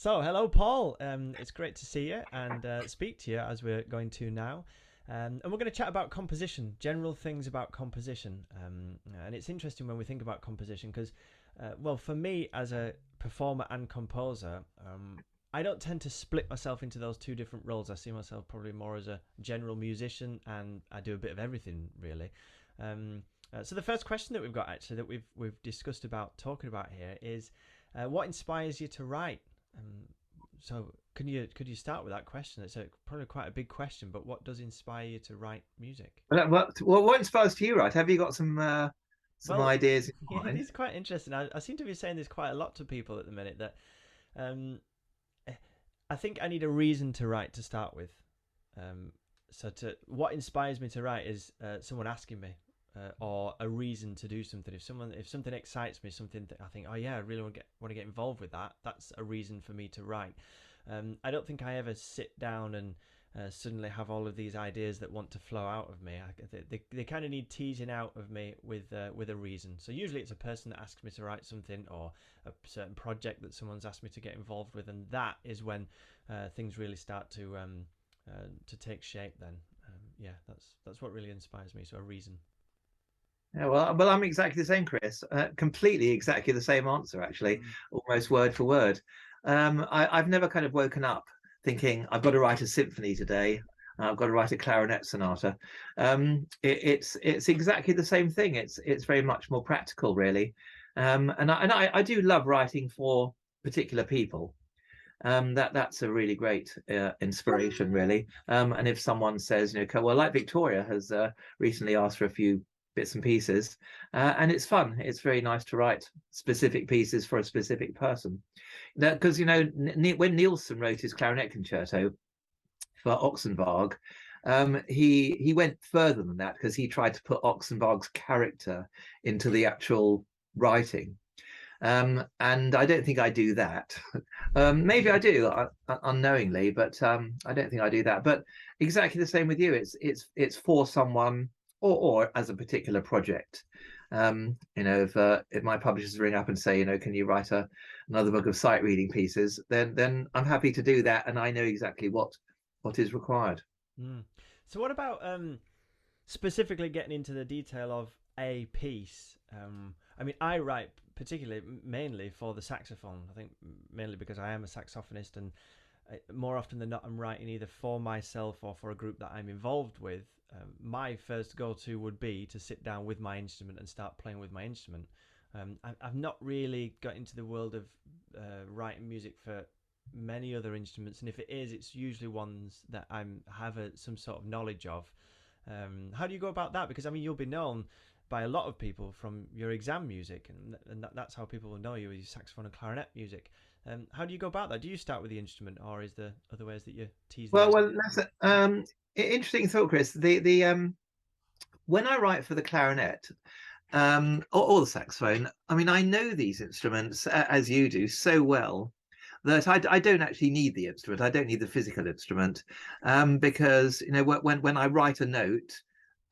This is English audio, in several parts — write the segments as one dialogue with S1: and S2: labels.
S1: So, hello, Paul. It's great to see you and speak to you as we're going to now. And we're going to chat about composition, general things about composition. And it's interesting when we think about composition because, well, for me as a performer and composer, I don't tend to split myself into those two different roles. I see myself probably more as a general musician and I do a bit of everything, really. So, the first question that we've got actually that we've discussed about talking about here is what inspires you to write? Um, so could you start with that question? It's probably quite a big question, but what does inspire you to write music?
S2: What inspires you, right? Have you got some
S1: Well,
S2: ideas in
S1: yeah, it
S2: mind?
S1: is quite interesting. I seem to be saying this quite a lot to people at the minute that um, I think I need a reason to write to start with. Um, so to what inspires me to write is someone asking me. Or a reason to do something. If something excites me, something that I think, oh yeah, I really want to get involved with that. That's a reason for me to write. I don't think I ever sit down and suddenly have all of these ideas that want to flow out of me. They kind of need teasing out of me with a reason. So usually it's a person that asks me to write something or a certain project that someone's asked me to get involved with, and that is when things really start to take shape. Then yeah, that's what really inspires me. So a reason.
S2: Yeah, well, I'm exactly the same, Chris. Completely exactly the same answer, actually,
S1: Mm.
S2: almost word for word. I've never kind of woken up thinking I've got to write a symphony today. I've got to write a clarinet sonata. It's exactly the same thing. It's very much more practical, really. I do love writing for particular people. That's a really great inspiration, really. And if someone says, well, like Victoria has recently asked for a few bits and pieces, and it's fun. It's very nice to write specific pieces for a specific person. Because when Nielsen wrote his clarinet concerto for Oxenberg, he went further than that because he tried to put Oxenberg's character into the actual writing. And I don't think I do that. Maybe I do unknowingly, but I don't think I do that. But exactly the same with you. It's for someone or as a particular project. If my publishers ring up and say, can you write another book of sight reading pieces, then I'm happy to do that, and I know exactly what is required.
S1: Mm. So what about specifically getting into the detail of a piece? I mean, I write particularly mainly for the saxophone. I think mainly because I am a saxophonist, and more often than not, I'm writing either for myself or for a group that I'm involved with. My first go-to would be to sit down with my instrument and start playing with my instrument. I've not really got into the world of writing music for many other instruments, and if it is, it's usually ones that I'm have some sort of knowledge of. How do you go about that? Because I mean, you'll be known by a lot of people from your exam music, and that's how people will know you with your saxophone and clarinet music. How do you go about that? Do you start with the instrument, or is there other ways that you tease the
S2: Well,
S1: instrument?
S2: that's interesting thought, Chris. The when I write for the clarinet, or the saxophone. I mean, I know these instruments as you do so well that I don't actually need the instrument. I don't need the physical instrument because when I write a note,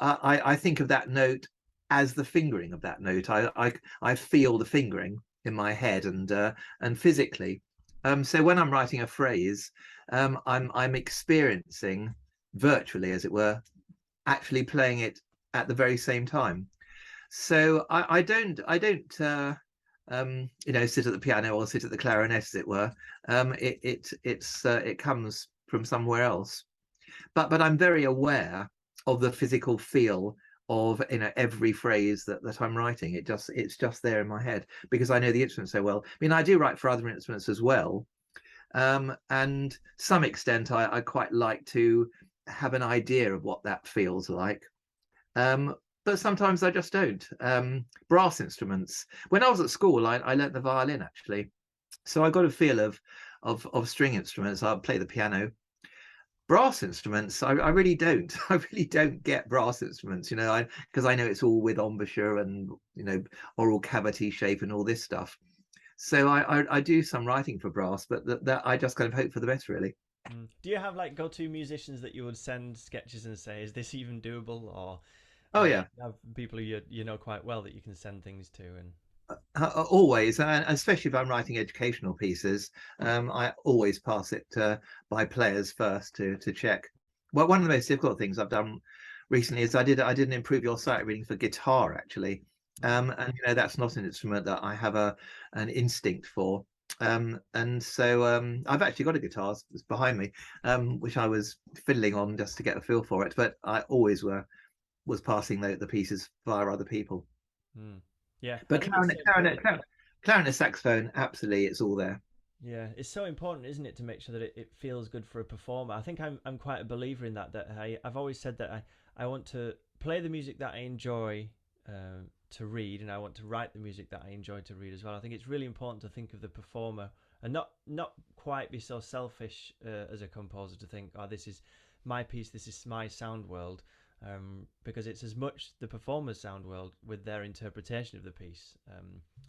S2: I think of that note as the fingering of that note. I feel the fingering in my head and physically. So when I'm writing a phrase, I'm experiencing virtually, as it were, actually playing it at the very same time. So I don't sit at the piano or sit at the clarinet, as it were. It comes from somewhere else. But I'm very aware of the physical feel of every phrase that I'm writing. It's just there in my head because I know the instrument so well. I mean, I do write for other instruments as well, and to some extent I quite like to have an idea of what that feels like. Um, but sometimes I just don't. Brass instruments. When I was at school, I learnt the violin actually, so I got a feel of string instruments. I play the piano. Brass instruments, I really don't. I really don't get brass instruments. Because I know it's all with embouchure and oral cavity shape and all this stuff. So I do some writing for brass, but that I just kind of hope for the best, really.
S1: Mm. Do you have like go-to musicians that you would send sketches and say, "Is this even doable?" Or
S2: Oh yeah.
S1: you have people who you know quite well that you can send things to, and
S2: Always, and especially if I'm writing educational pieces, I always pass it by players first to check. Well, one of the most difficult things I've done recently is I did an improve your sight reading for guitar actually, and that's not an instrument that I have an instinct for. And so I've actually got a guitar that's behind me, which I was fiddling on just to get a feel for it. But I always was passing the pieces via other people.
S1: Mm. Yeah, I
S2: But
S1: think it's so important.
S2: clarinet, saxophone, absolutely, it's all there.
S1: Yeah, it's so important, isn't it, to make sure that it feels good for a performer. I think I'm quite a believer in that. That I've always said that I want to play the music that I enjoy to read, and I want to write the music that I enjoy to read as well. I think it's really important to think of the performer and not quite be so selfish as a composer to think, oh, this is my piece, this is my sound world, because it's as much the performer's sound world with their interpretation of the piece.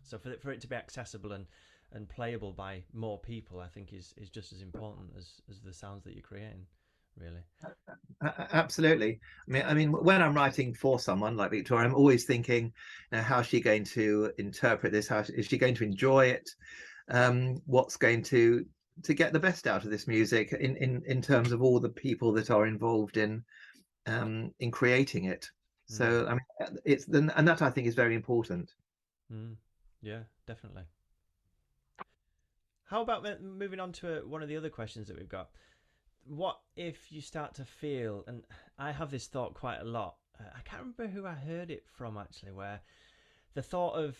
S1: So for it to be accessible and playable by more people, I think is just as important as the sounds that you're creating, really.
S2: Absolutely. I mean, when I'm writing for someone like Victoria, I'm always thinking, how's she going to interpret this? How is she going to enjoy it? What's going to get the best out of this music in terms of all the people that are involved in creating it.
S1: Mm.
S2: So I mean, and that I think is very important.
S1: Mm. Yeah, definitely. How about moving on to one of the other questions that we've got? What if you start to feel, and I have this thought quite a lot. I can't remember who I heard it from actually, where the thought of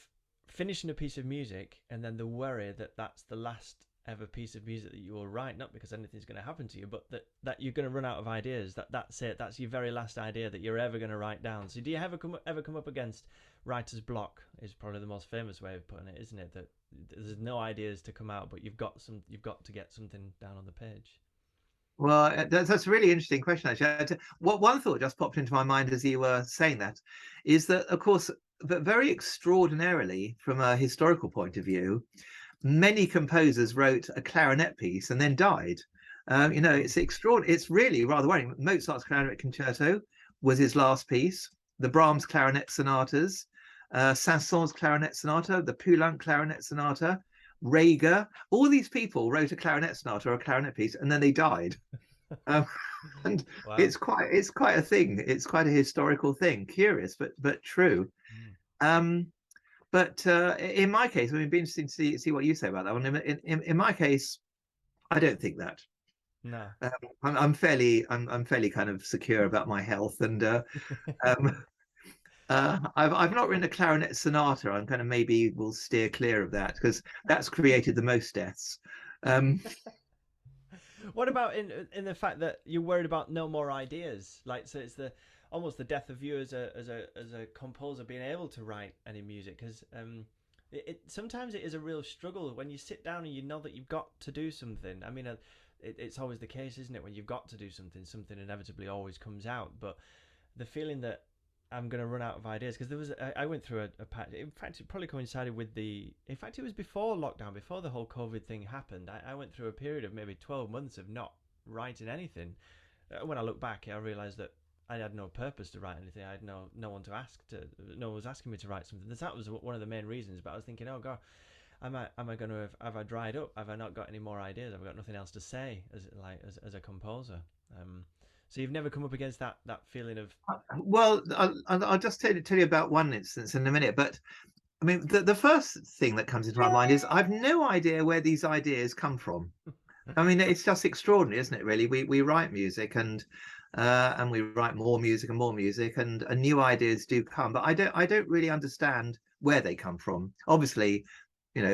S1: finishing a piece of music and then the worry that that's the last ever piece of music that you will write, not because anything's going to happen to you, but that you're going to run out of ideas. That's it. That's your very last idea that you're ever going to write down. So do you ever come up against writer's block? Is probably the most famous way of putting it, isn't it? That there's no ideas to come out, but you've got to get something down on the page.
S2: Well, that's a really interesting question, actually. What one thought just popped into my mind as you were saying that is that, of course, but very extraordinarily, from a historical point of view, many composers wrote a clarinet piece and then died. It's extraordinary. It's really rather worrying. Mozart's Clarinet Concerto was his last piece. The Brahms Clarinet Sonatas, Saint-Saëns Clarinet Sonata, the Poulenc Clarinet Sonata, Reger. All these people wrote a clarinet sonata or a clarinet piece, and then they died. Um, and
S1: Wow.
S2: it's quite a thing. It's quite a historical thing. Curious, but true.
S1: Mm.
S2: Um, but in my case, I mean, it'd be interesting to see what you say about that one. In my case, I don't think that.
S1: No.
S2: I'm fairly kind of secure about my health, and um, I've not written a clarinet sonata. I'm kind of maybe will steer clear of that because that's created the most deaths. Um,
S1: What about in the fact that you're worried about no more ideas? Like, so it's the almost the death of you as a composer being able to write any music, because sometimes it is a real struggle when you sit down and you know that you've got to do something. I mean, it's always the case, isn't it? When you've got to do something, something inevitably always comes out. But the feeling that I'm going to run out of ideas, because I went through a patch. In fact, it probably coincided with in fact, it was before lockdown, before the whole COVID thing happened. I went through a period of maybe 12 months of not writing anything. When I look back, I realized that I had no purpose to write anything. I had no one to ask to. No one was asking me to write something. That was one of the main reasons. But I was thinking, oh god, am I going to have I dried up? Have I not got any more ideas? Have I got nothing else to say as a composer? So you've never come up against that feeling of
S2: well, I'll just tell you about one instance in a minute, but I mean, the first thing that comes into my mind is I've no idea where these ideas come from. I mean, it's just extraordinary, isn't it? Really, we write music and we write more music and more music, and new ideas do come, but I don't really understand where they come from. Obviously,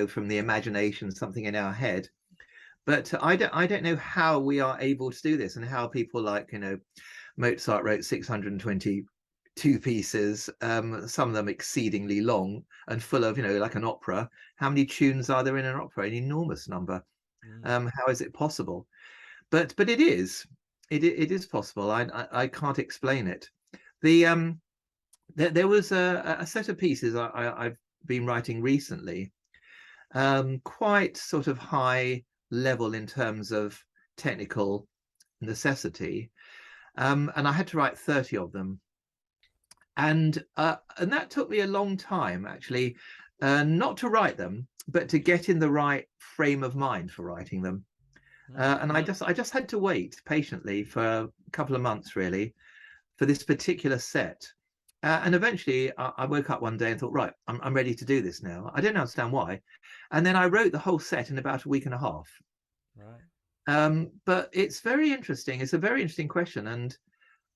S2: from the imagination, something in our head, but I don't know how we are able to do this and how people like Mozart wrote 622 pieces, some of them exceedingly long and full of like an opera. How many tunes are there in an opera? An enormous number.
S1: mm,
S2: How is it possible? But it is possible. I can't explain it. There was a set of pieces I've been writing recently, quite sort of high level in terms of technical necessity, and I had to write 30 of them, and that took me a long time actually. not to write them, but to get in the right frame of mind for writing them. And I just had to wait patiently for a couple of months, really, for this particular set. And eventually I woke up one day and thought, right, I'm ready to do this now. I didn't understand why. And then I wrote the whole set in about a week and a half.
S1: Right.
S2: But it's very interesting. It's a very interesting question. And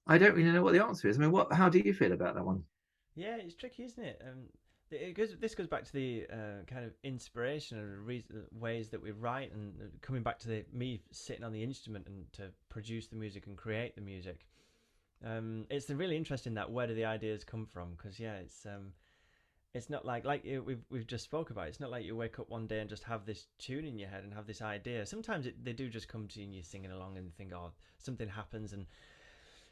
S2: I don't really know what the answer is. I mean, how do you feel about that one?
S1: Yeah, it's tricky, isn't it? This goes back to the kind of inspiration and ways that we write, and coming back to me sitting on the instrument and to produce the music and create the music. It's really interesting that where do the ideas come from? Because yeah, it's not we've just spoke about. It's not like you wake up one day and just have this tune in your head and have this idea. Sometimes they do just come to you and you're singing along and think, oh, something happens and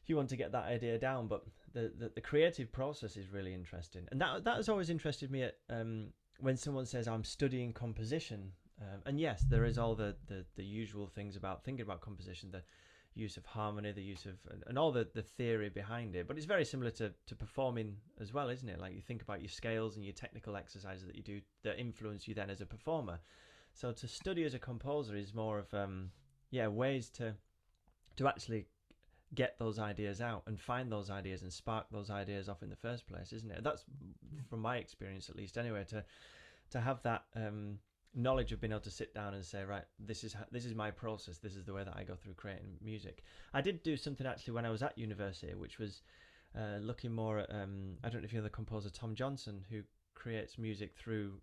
S1: you want to get that idea down. But the creative process is really interesting, and that has always interested me. When someone says I'm studying composition, and yes, there is all the usual things about thinking about composition, the use of harmony, the use of and all the theory behind it. But it's very similar to performing as well, isn't it? Like you think about your scales and your technical exercises that you do that influence you then as a performer. So to study as a composer is more of ways to actually get those ideas out and find those ideas and spark those ideas off in the first place, isn't it? That's from my experience, at least, anyway. To have that knowledge of being able to sit down and say, right, this is my process. This is the way that I go through creating music. I did do something actually when I was at university, which was looking more at I don't know if you know the composer Tom Johnson, who creates music through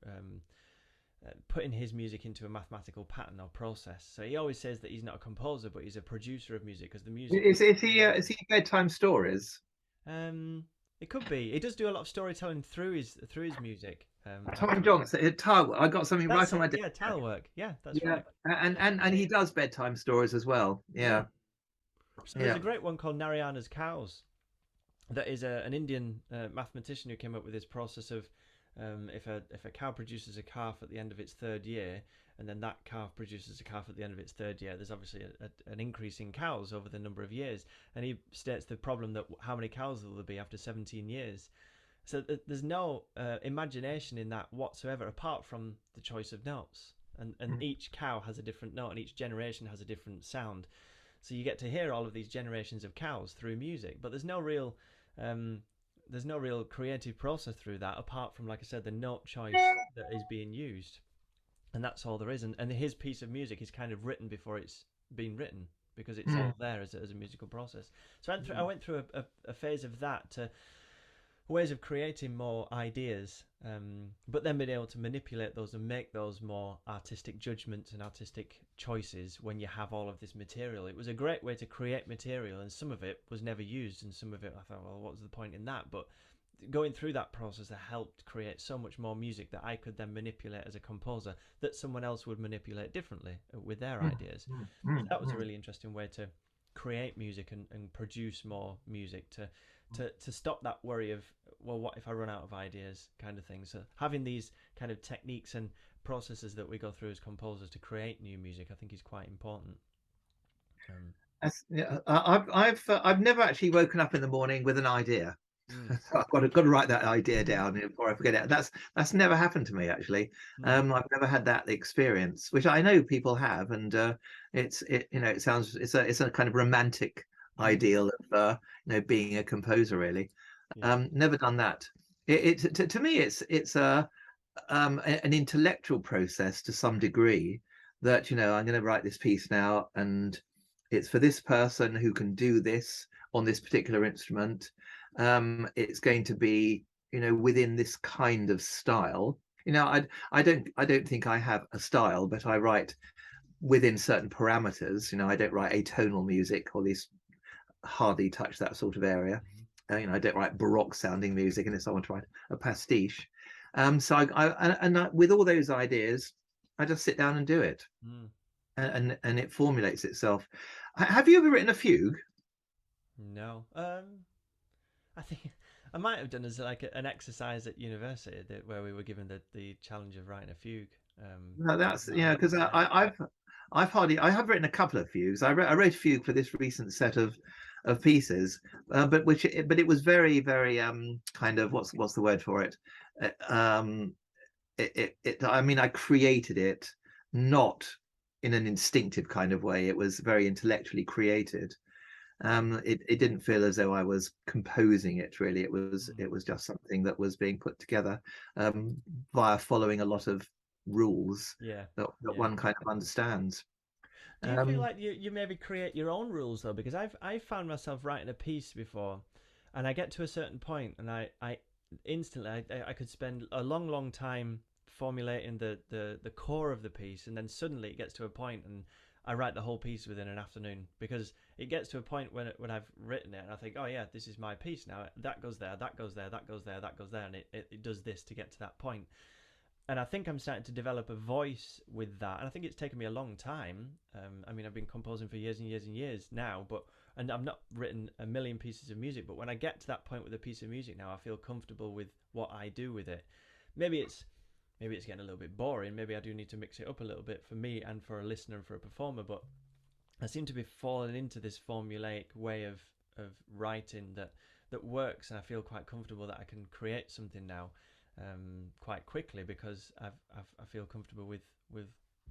S1: putting his music into a mathematical pattern or process. So he always says that he's not a composer, but he's a producer of music because the music.
S2: Is he bedtime stories?
S1: Um, it could be. He does do a lot of storytelling through his music.
S2: Tom Johnson, Tile. I got something
S1: That's
S2: right on my
S1: it.
S2: desk.
S1: Yeah, tile work. Yeah, that's
S2: Yeah,
S1: right.
S2: and he does bedtime stories as well.
S1: Yeah.
S2: Yeah,
S1: So there's
S2: yeah.
S1: a great one called Narayana's Cows. That is an Indian mathematician who came up with this process of if a cow produces a calf at the end of its third year, and then that calf produces a calf at the end of its third year, there's obviously an increase in cows over the number of years. And he states the problem that how many cows will there be after 17 years? So there's no imagination in that whatsoever, apart from the choice of notes. And each cow has a different note, and each generation has a different sound. So you get to hear all of these generations of cows through music, but um, there's no real creative process through that, apart from, like I said, the note choice that is being used, and that's all there is. And his piece of music is kind of written before it's been written because it's all there as a musical process. So I went through a phase of that to ways of creating more ideas, but then being able to manipulate those and make those more artistic judgments and artistic choices when you have all of this material. It was a great way to create material, and some of it was never used, and some of it I thought, well, what was the point in that? But going through that process that helped create so much more music that I could then manipulate as a composer that someone else would manipulate differently with their ideas. So that was a really interesting way to create music and produce more music to stop that worry of, well, what if I run out of ideas, kind of thing. So having these kind of techniques and processes that we go through as composers to create new music, I think is quite important.
S2: Yeah, I've never actually woken up in the morning with an idea.
S1: Mm,
S2: I've got to write that idea down before I forget it. That's never happened to me actually.
S1: mm,
S2: I've never had that experience, which I know people have, and it sounds it's a kind of romantic
S1: mm,
S2: ideal of being a composer really.
S1: yeah.
S2: Never done that. To me it's an intellectual process to some degree that I'm going to write this piece now and it's for this person who can do this on this particular instrument. It's going to be within this kind of style. I don't think I have a style, but I write within certain parameters. I don't write atonal music, or at least hardly touch that sort of area. I don't write baroque sounding music unless I want to write a pastiche. So with all those ideas, I just sit down and do it,
S1: Mm.
S2: and it formulates itself. Have you ever written a fugue?
S1: No. I think I might have done as like an exercise at university where we were given the challenge of writing a fugue.
S2: No, that's
S1: But I
S2: yeah,
S1: wouldn't
S2: because
S1: say.
S2: I have written a couple of fugues. I wrote a fugue for this recent set of pieces, but it was very very kind of what's the word for it? Uh, um, I mean, I created it not in an instinctive kind of way. It was very intellectually created. It didn't feel as though I was composing it really.
S1: Mm.
S2: It was just something that was being put together via following a lot of rules
S1: Yeah,
S2: that
S1: yeah.
S2: one kind of understands.
S1: Do you feel
S2: Um,
S1: like you maybe create your own rules though? Because I've found myself writing a piece before, and I get to a certain point, and I instantly I could spend a long time formulating the core of the piece, and then suddenly it gets to a point, and I write the whole piece within an afternoon because it gets to a point when I've written it, and I think, oh yeah, this is my piece now. That goes there, that goes there, that goes there, that goes there, and it does this to get to that point. And I think I'm starting to develop a voice with that. And I think it's taken me a long time. I mean, I've been composing for years and years and years now, and I've not written a million pieces of music. But when I get to that point with a piece of music now, I feel comfortable with what I do with it. Maybe it's maybe it's getting a little bit boring. Maybe I do need to mix it up a little bit for me and for a listener and for a performer. But I seem to be falling into this formulaic way of writing that works, and I feel quite comfortable that I can create something now quite quickly because I feel comfortable with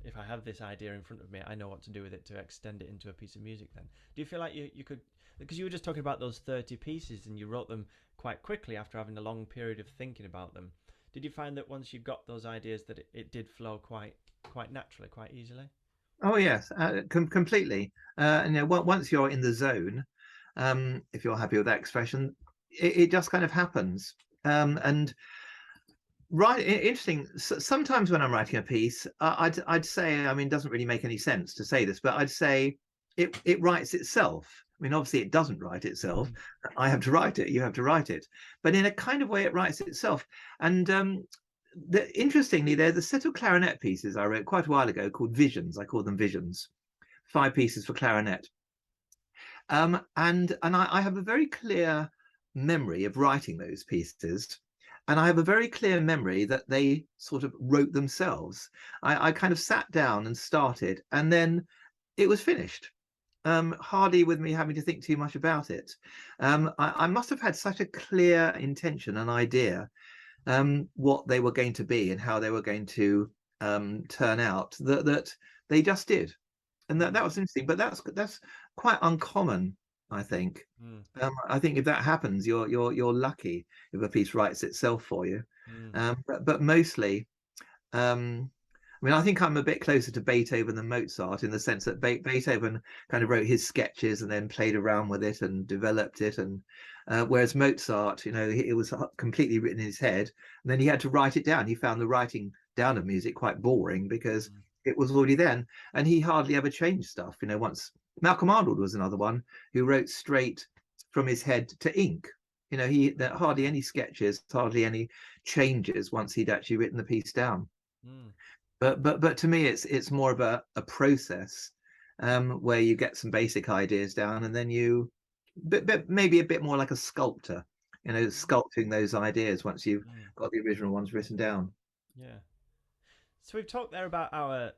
S1: if I have this idea in front of me, I know what to do with it to extend it into a piece of music. Then, do you feel like you could? Because you were just talking about those 30 pieces and you wrote them quite quickly after having a long period of thinking about them. Did you find that once you got those ideas that it did flow quite naturally, quite easily?
S2: oh yes, completely. And once you're in the zone, if you're happy with that expression, it just kind of happens. And right, interesting. Sometimes when I'm writing a piece, I'd say, I mean, it doesn't really make any sense to say this, but I'd say it writes itself. I mean, obviously, it doesn't write itself. I have to write it. You have to write it. But in a kind of way, it writes itself. And interestingly, there's a set of clarinet pieces I wrote quite a while ago called Visions. I call them Visions. 5 pieces for clarinet. And I have a very clear memory of writing those pieces. And I have a very clear memory that they sort of wrote themselves. I kind of sat down and started, and then it was finished. Hardly with me having to think too much about it. I must have had such a clear intention, an idea, what they were going to be and how they were going to turn out, that they just did. And that
S1: Mm,
S2: was interesting, but that's quite uncommon, I think.
S1: mm,
S2: I think if that happens, you're lucky if a piece writes itself for you.
S1: mm,
S2: But mostly, um, I mean, I think I'm a bit closer to Beethoven than Mozart in the sense that Beethoven kind of wrote his sketches and then played around with it and developed it, and whereas Mozart, it was completely written in his head, and then he had to write it down. He found the writing down of music quite boring because
S1: mm,
S2: it was already then, and he hardly ever changed stuff. Once Malcolm Arnold was another one who wrote straight from his head to ink. He there hardly any sketches, hardly any changes once he'd actually written the piece down.
S1: mm.
S2: But to me, it's more of a process where you get some basic ideas down, and then but maybe a bit more like a sculptor, sculpting those ideas once you've
S1: Mm.
S2: got the original ones written down.
S1: Yeah. So we've talked there about our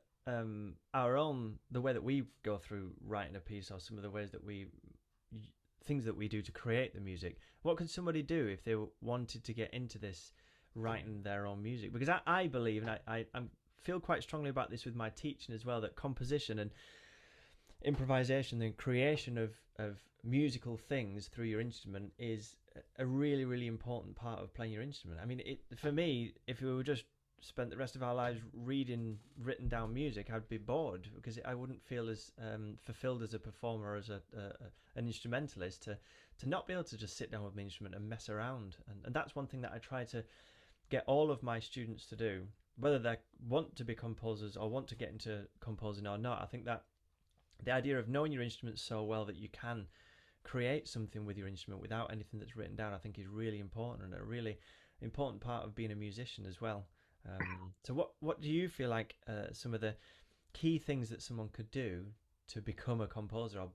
S1: own the way that we go through writing a piece or some of the ways that we things that we do to create the music. What could somebody do if they wanted to get into this writing their own music? Because I believe, and I feel quite strongly about this with my teaching as well, that composition and improvisation and creation of musical things through your instrument is a really really important part of playing your instrument. I mean, for me, if we were just spent the rest of our lives reading written down music, I'd be bored because I wouldn't feel as fulfilled as a performer, as an instrumentalist, to not be able to just sit down with my instrument and mess around. And that's one thing that I try to get all of my students to do, whether they want to be composers or want to get into composing or not. I think that the idea of knowing your instrument so well that you can create something with your instrument without anything that's written down, I think is really important and a really important part of being a musician as well. So what do you feel like some of the key things that someone could do to become a composer or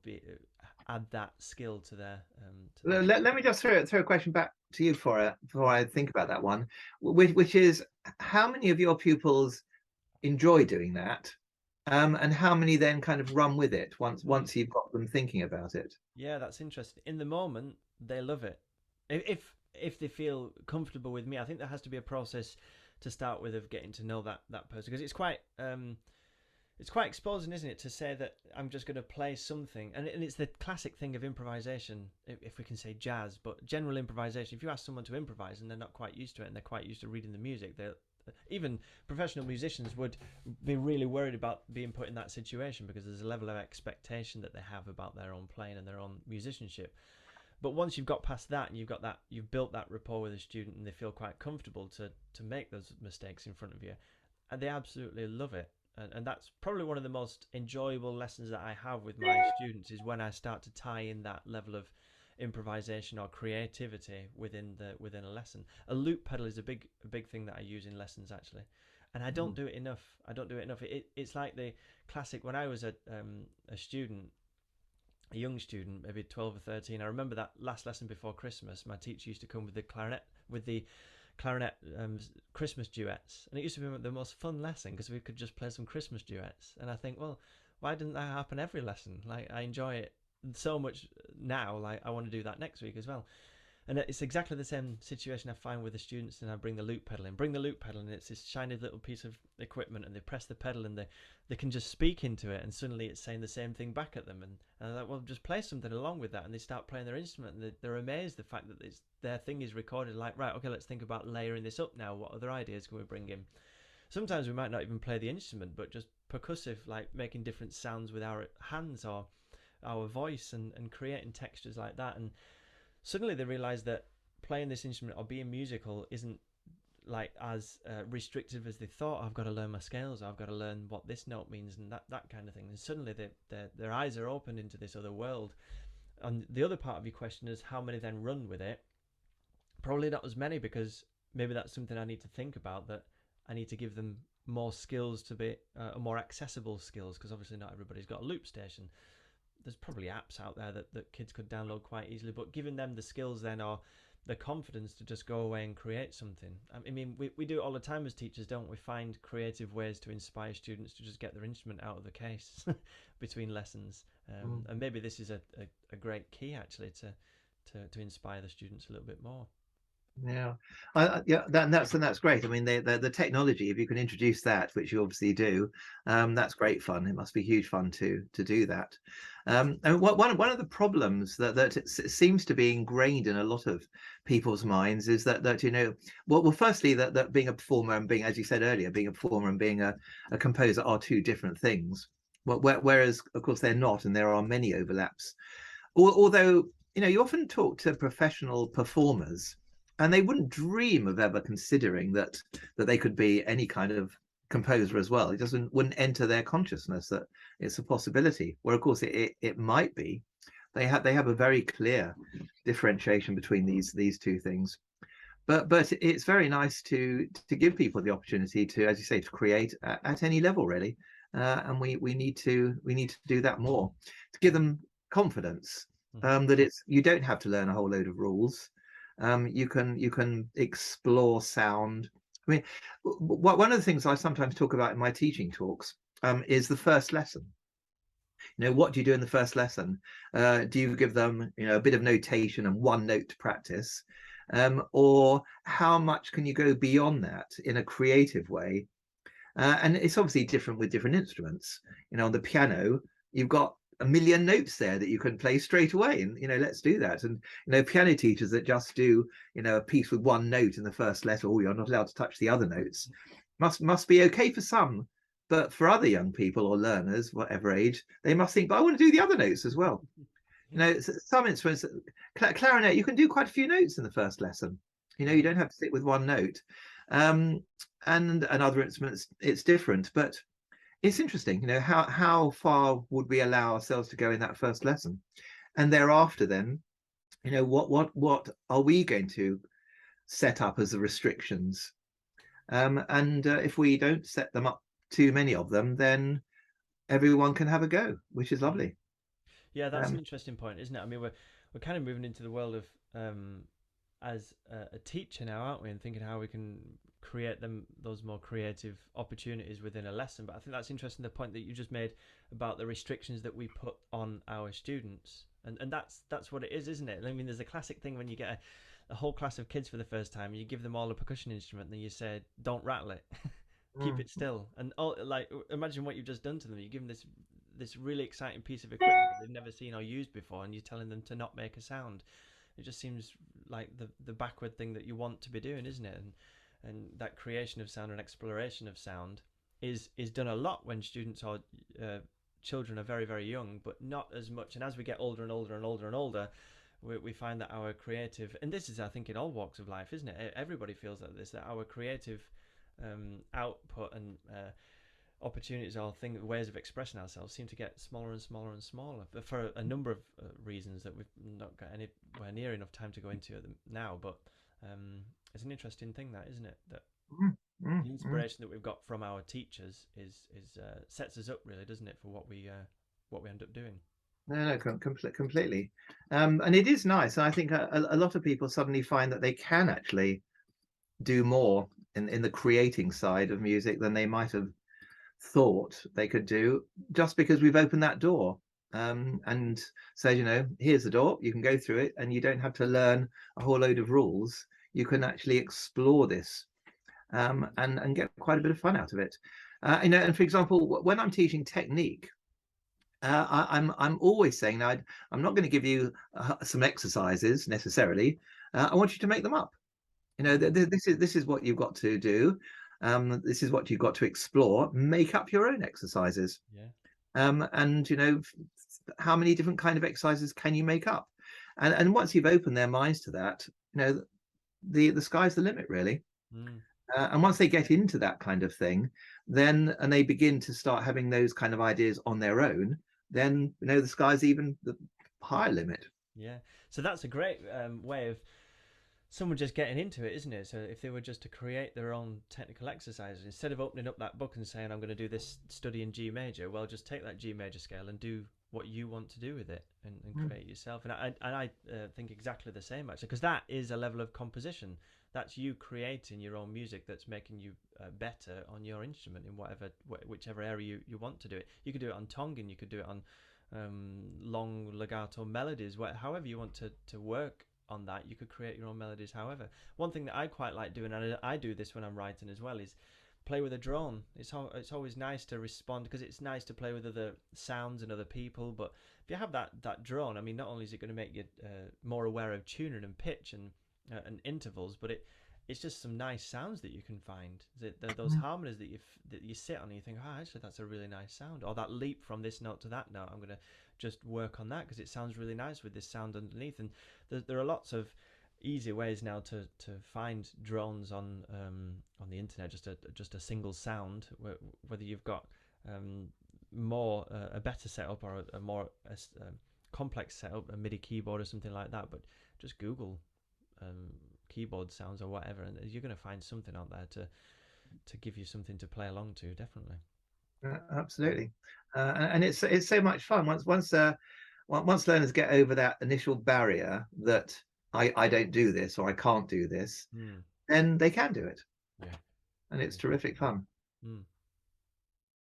S1: add that skill to their
S2: Let me just throw a question back to you before I think about that one, which is how many of your pupils enjoy doing that, and how many then kind of run with it
S1: Mm.
S2: once you've got them thinking about it.
S1: Yeah, that's interesting. In the moment, they love it. If they feel comfortable with me, I think there has to be a process to start with, of getting to know that person, because it's quite exposing, isn't it, to say that I'm just going to play something, and it's the classic thing of improvisation, if we can say jazz, but general improvisation. If you ask someone to improvise and they're not quite used to it, and they're quite used to reading the music, they even professional musicians would be really worried about being put in that situation, because there's a level of expectation that they have about their own playing and their own musicianship. But once you've got past that, and you've built that rapport with a student, and they feel quite comfortable to make those mistakes in front of you, and they absolutely love it. And that's probably one of the most enjoyable lessons that I have with my students, is when I start to tie in that level of improvisation or creativity within a lesson. A loop pedal is a big thing that I use in lessons, actually, and I don't do it enough. It's like the classic, when I was a student, a young student, maybe 12 or 13. I remember that last lesson before Christmas, my teacher used to come with the clarinet Christmas duets, and it used to be the most fun lesson, because we could just play some Christmas duets. And I think, well, why didn't that happen every lesson? Like, I enjoy it so much now, like I want to do that next week as well. And it's exactly the same situation I find with the students, and I bring the loop pedal in, it's this shiny little piece of equipment, and they press the pedal, and they can just speak into it, and suddenly it's saying the same thing back at them. And I'm like, well, just play something along with that. And they start playing their instrument, and they're amazed the fact that their thing is recorded. Like, right, okay, let's think about layering this up now. What other ideas can we bring in? Sometimes we might not even play the instrument, but just percussive, like making different sounds with our hands or our voice, and creating textures like that. And suddenly they realize that playing this instrument or being musical isn't like as restrictive as they thought. I've got to learn my scales, I've got to learn what this note means, and that kind of thing. And suddenly their eyes are opened into this other world. And the other part of your question is, how many then run with it? Probably not as many, because maybe that's something I need to think about, that I need to give them more skills, to be more accessible skills, because obviously not everybody's got a loop station. There's probably apps out there that kids could download quite easily, but giving them the skills then, or the confidence to just go away and create something. I mean, we do it all the time as teachers, don't we? Find creative ways to inspire students to just get their instrument out of the case between lessons. And maybe this is a great key, actually, to inspire the students a little bit more.
S2: Yeah, yeah, that's great. I mean, the technology, if you can introduce that, which you obviously do, that's great fun. It must be huge fun to do that. And one of the problems that it seems to be ingrained in a lot of people's minds is that well, firstly, that being a performer and being, as you said earlier, being a performer and being a composer are two different things. Whereas, of course, they're not, and there are many overlaps. Although, you often talk to professional performers, and they wouldn't dream of ever considering that they could be any kind of composer as well. It wouldn't enter their consciousness that it's a possibility. Where of course it might be. They have a very clear differentiation between these two things. But it's very nice to give people the opportunity to, as you say, to create at any level, really. And we need to do that more, to give them confidence, that you don't have to learn a whole load of rules. You can explore sound. I mean, one of the things I sometimes talk about in my teaching talks is the first lesson. What do you do in the first lesson? Do you give them a bit of notation and one note to practice, or how much can you go beyond that in a creative way? And it's obviously different with different instruments. On the piano, you've got a million notes there that you can play straight away, and let's do that. And piano teachers that just do a piece with one note in the first letter, you're not allowed to touch the other notes, must be okay for some, but for other young people or learners, whatever age, they must think, but I want to do the other notes as well. Some instruments, clarinet, you can do quite a few notes in the first lesson. You don't have to stick with one note. And other instruments, it's different, but it's interesting, how far would we allow ourselves to go in that first lesson, and thereafter then, what are we going to set up as the restrictions, and if we don't set them up, too many of them, then everyone can have a go, which is lovely.
S1: Yeah, that's an interesting point, isn't it? I mean, we're kind of moving into the world of as a teacher now, aren't we? And thinking how we can create those more creative opportunities within a lesson. But I think that's interesting, the point that you just made about the restrictions that we put on our students, and that's what it is, isn't it? I mean, there's a classic thing when you get a whole class of kids for the first time. You give them all a percussion instrument, and then you say, "Don't rattle it, keep
S2: Mm.
S1: it still." And all, like, imagine what you've just done to them. You give them this really exciting piece of equipment that they've never seen or used before, and you're telling them to not make a sound. It just seems like the backward thing that you want to be doing, isn't it? And that creation of sound and exploration of sound is done a lot when students or children are very very young, but not as much. And as we get older and older and older and older, we find that our creative, and this is I think in all walks of life, isn't it? Everybody feels like this, that our creative output and opportunities or ways of expressing ourselves seem to get smaller and smaller and smaller for a number of reasons that we've not got anywhere near enough time to go into now. But it's an interesting thing, that, isn't it? That
S2: Mm. Mm.
S1: the
S2: Mm.
S1: inspiration that we've got from our teachers is sets us up, really, doesn't it, for what we end up doing.
S2: No, completely. And it is nice. I think a lot of people suddenly find that they can actually do more in the creating side of music than they might have thought they could do, just because we've opened that door, and said, here's the door, you can go through it, and you don't have to learn a whole load of rules. You can actually explore this, and get quite a bit of fun out of it. And for example, when I'm teaching technique, I'm always saying, now I'm not going to give you some exercises necessarily. I want you to make them up. This is what you've got to do. This is what you've got to explore. Make up your own exercises.
S1: Yeah.
S2: And how many different kind of exercises can you make up? And once you've opened their minds to that, the sky's the limit, really.
S1: Mm.
S2: And once they get into that kind of thing, then and they begin to start having those kind of ideas on their own, then the sky's even the higher limit.
S1: Yeah. So that's a great way of someone just getting into it, isn't it? So if they were just to create their own technical exercises, instead of opening up that book and saying, I'm going to do this study in G major, well, just take that G major scale and do what you want to do with it, and create yourself. And I think exactly the same, actually, because that is a level of composition. That's you creating your own music that's making you better on your instrument in whichever area you want to do it. You could do it on tongin, you could do it on long legato melodies, however you want to work on that. You could create your own melodies. However, one thing that I quite like doing, and I do this when I'm writing as well, is play with a drone. It's always nice to respond, because it's nice to play with other sounds and other people. But if you have that drone, I mean, not only is it going to make you more aware of tuning and pitch and intervals, but it's just some nice sounds that you can find. Those harmonies that you sit on and you think, oh, actually that's a really nice sound, or that leap from this note to that note, I'm going to just work on that because it sounds really nice with this sound underneath. And there are lots of easy ways now to find drones on the internet, just a single sound, whether you've got more a better setup or a more complex setup, a MIDI keyboard or something like that. But just Google keyboard sounds or whatever, and you're going to find something out there to give you something to play along to. Definitely.
S2: Absolutely. And it's so much fun once learners get over that initial barrier that I don't do this or I can't do this, then they can do it.
S1: Yeah.
S2: And it's terrific fun.